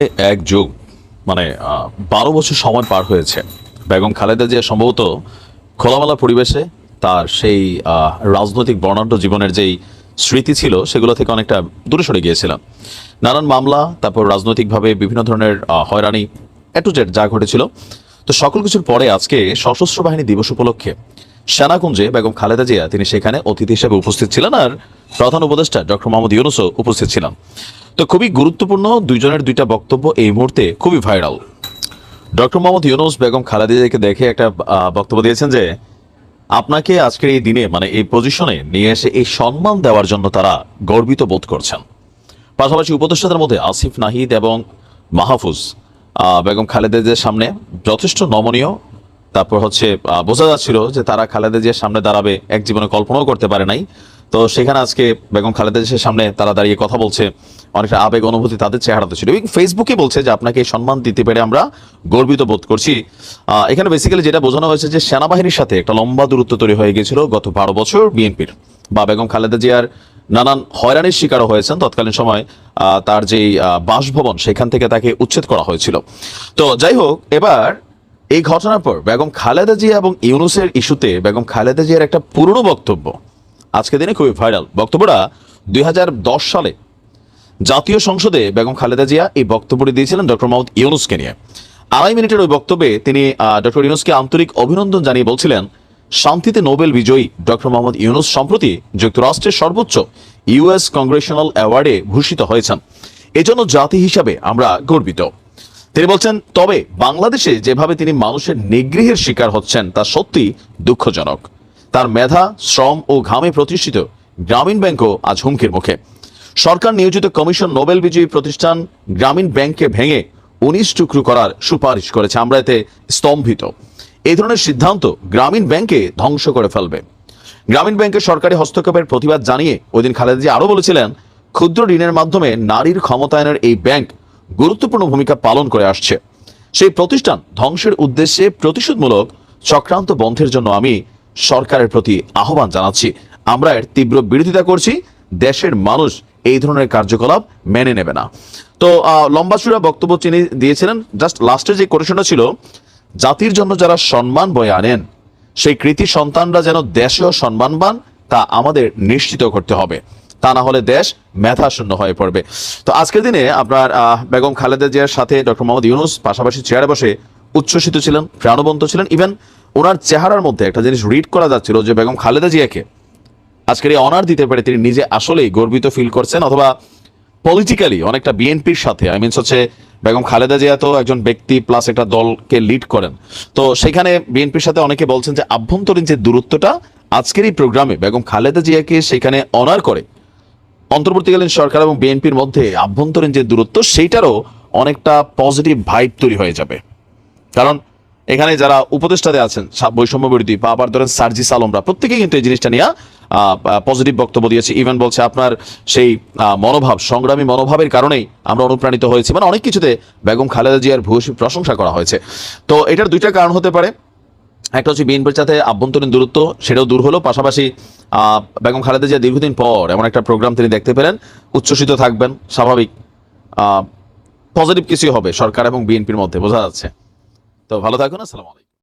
এক যুগ মানে 12 বছর সময় পার হয়েছে। বেগম খালেদা জিয়া সম্ভবত খোলামেলা পরিবেশে তার সেই রাজনৈতিক বর্ণাঢ্য জীবনের যেই স্মৃতি ছিল সেগুলো থেকে অনেকটা দূরে সরে গিয়েছিলেন। নানান মামলা, তারপর রাজনৈতিকভাবে বিভিন্ন ধরনের হয়রানি, এ টু জেড যা ঘটেছিল। তো সকল কিছুর পরে আজকে সশস্ত্র বাহিনী দিবস উপলক্ষে সেনাকুঞ্জে বেগম খালেদা জিয়া তিনি সেখানে অতিথি হিসেবে উপস্থিত ছিলেন, আর প্রধান উপদেষ্টা ডক্টর মোহাম্মদ ইউনূসও উপস্থিত ছিলেন। তো খুবই গুরুত্বপূর্ণ দুইজনের দুইটা বক্তব্য এই মুহূর্তে খুবই ভাইরাল। ডক্টর মোহাম্মদ ইউনূস বেগম খালেদা জিয়াকে দেখে একটা বক্তব্য দিয়েছেন যে আপনাকে আজকের এই দিনে মানে এই পজিশনে নিয়ে এসে এই সম্মান দেওয়ার জন্য তারা গর্বিত বোধ করছেন। পাশাপাশি উপদেষ্টাদের মধ্যে আসিফ নাহিদ এবং মাহফুজ বেগম খালেদা জিয়ার সামনে যথেষ্ট নমনীয়। তারপর হচ্ছে বোঝা যাচ্ছিল যে তারা খালেদা জিয়ার সামনে দাঁড়াবে এক জীবনে কল্পনাও করতে পারে নাই। তো সেখানে আজকে বেগম খালেদা জিয়ার সামনে তারা দাঁড়িয়ে কথা বলছে, অনেকটা আবেগ অনুভূতি তাদের চেহারাতে ছিল। এবং ফেসবুকে বলছে যে আপনাকে এই সম্মান দিতে পেরে আমরা গর্বিত বোধ করছি। এখানে বেসিক্যালি যেটা বোঝানো হয়েছে যে সেনাবাহিনীর সাথে একটা লম্বা দূরত্ব তৈরি হয়ে গিয়েছিল গত 12 বছর বিএনপির, বা বেগম খালেদা জিয়ার নানান হয়রানির শিকারও হয়েছেন তৎকালীন সময়। তার যেই বাসভবন সেখান থেকে তাকে উচ্ছেদ করা হয়েছিল। তো যাই হোক, এবার এই ঘটনার পর বেগম খালেদা জিয়া এবং ইউনূসের ইস্যুতে বেগম খালেদা জিয়ার একটা পুরনো বক্তব্য আজকে দিনে খুবই ভাইরাল। বক্তব্যটা 2010 সালে জাতীয় সংসদে বেগম খালেদা জিয়া এই বক্তব্যটি দিয়েছিলেন ডক্টর মোহাম্মদ ইউনূসকে নিয়ে। 2.5 মিনিটের ওই বক্তব্যে তিনি ডক্টর ইউনূসকে আন্তরিক অভিনন্দন জানিয়ে বলছিলেন, শান্তিতে নোবেল বিজয়ী ডক্টর মোহাম্মদ ইউনূস সম্প্রতি যুক্তরাষ্ট্রের সর্বোচ্চ ইউএস কংগ্রেশনাল অ্যাওয়ার্ডে ভূষিত হয়েছেন। এজন্য জাতি হিসাবে আমরা গর্বিত। তিনি বলছেন, তবে বাংলাদেশে যেভাবে তিনি মানুষের নিগৃহের শিকার হচ্ছেন তা সত্যি দুঃখজনক। তার মেধা, শ্রম ও ঘামে প্রতিষ্ঠিত গ্রামীণ ব্যাংকও আজ হুমকির মুখে। সরকার নিয়োজিত কমিশন নোবেল বিজয়ী প্রতিষ্ঠান গ্রামীণ ব্যাংককে ভেঙে 19 টুকরো করার সুপারিশ করেছে। আমরা এতে স্তম্ভিত। এই ধরনের সিদ্ধান্ত গ্রামীণ ব্যাংকে ধ্বংস করে ফেলবে। গ্রামীণ ব্যাংকের সরকারি হস্তক্ষেপের প্রতিবাদ জানিয়ে ওইদিন খালেদা জিয়া আরও বলেছিলেন, ক্ষুদ্র ঋণের মাধ্যমে নারীর ক্ষমতায়নের এই ব্যাংক গুরুত্বপূর্ণ ভূমিকা পালন করে আসছে। সেই প্রতিষ্ঠান ধ্বংসের উদ্দেশ্যে প্রতিশোধমূলক চক্রান্ত বন্ধের জন্য আমি সরকারের প্রতি আহ্বান জানাচ্ছি। আমরা এর তীব্র বিরোধিতা করছি। দেশের মানুষ এই ধরনের কার্যকলাপ মেনে নেবে না। তো লম্বা চূড়া বক্তব্য তিনি দিয়েছিলেন। জাস্ট লাস্টে যে কোটেশনটা ছিল, জাতির জন্য যারা সম্মান বয়ে আনেন সেই কৃতি সন্তানরা যেন দেশেও সম্মানবান তা আমাদের নিশ্চিত করতে হবে, তা না হলে দেশ মেধাশূন্য হয়ে পড়বে। তো আজকের দিনে আপনার বেগম খালেদা জিয়ার সাথে ডক্টর মোহাম্মদ ইউনূস পাশাপাশি চেয়ারে বসে উচ্ছ্বসিত ছিলেন, প্রাণবন্ত ছিলেন। ইভেন ওনার চেহারার মধ্যে একটা জিনিস রিড করা যাচ্ছিল যে বেগম খালেদা জিয়াকে আজকের এই অনার দিতে পেরে তিনি নিজে আসলেই গর্বিত ফিল করছেন, অথবা পলিটিক্যালি অনেকটা বিএনপির সাথে হচ্ছে বেগম খালেদা জিয়া তো একজন ব্যক্তি প্লাস একটা দলকে লিড করেন। তো সেখানে বিএনপির সাথে অনেকে বলছেন যে আভ্যন্তরীণ যে দূরত্বটা আজকের এই প্রোগ্রামে বেগম খালেদা জিয়াকে সেখানে অনার করে অন্তর্বর্তীকালীন সরকার এবং বিএনপির মধ্যে আভ্যন্তরীণ যে দূরত্ব সেইটারও অনেকটা পজিটিভ ভাইব তৈরি হয়ে যাবে। কারণ এখানে যারা উপদেষ্টাতে আছেন বৈষম্য বিরোধী বা আবার ধরেন সার্জিস আলমরা প্রত্যেকেই কিন্তু এই জিনিসটা নিয়ে পজিটিভ বক্তব্য দিয়েছে। ইভেন বলছে আপনার সেই মনোভাব, সংগ্রামী মনোভাবের কারণেই আমরা অনুপ্রাণিত হয়েছি, মানে অনেক কিছুতে বেগম খালেদা জিয়ার ভূয়সী প্রশংসা করা হয়েছে। তো এটার দুইটা কারণ হতে পারে। একটা হচ্ছে বিএনপির সাথে আভ্যন্তরীণ দূরত্ব, সেটাও দূর হলো। পাশাপাশি বেগম খালেদা জিয়া দীর্ঘদিন পর এমন একটা প্রোগ্রাম তিনি দেখতে পেলেন, উচ্ছ্বসিত থাকবেন, স্বাভাবিক পজিটিভ কিছুই হবে সরকার এবং বিএনপির মধ্যে, বোঝা যাচ্ছে। তো ভালো থাকুন, আসসালামু আলাইকুম।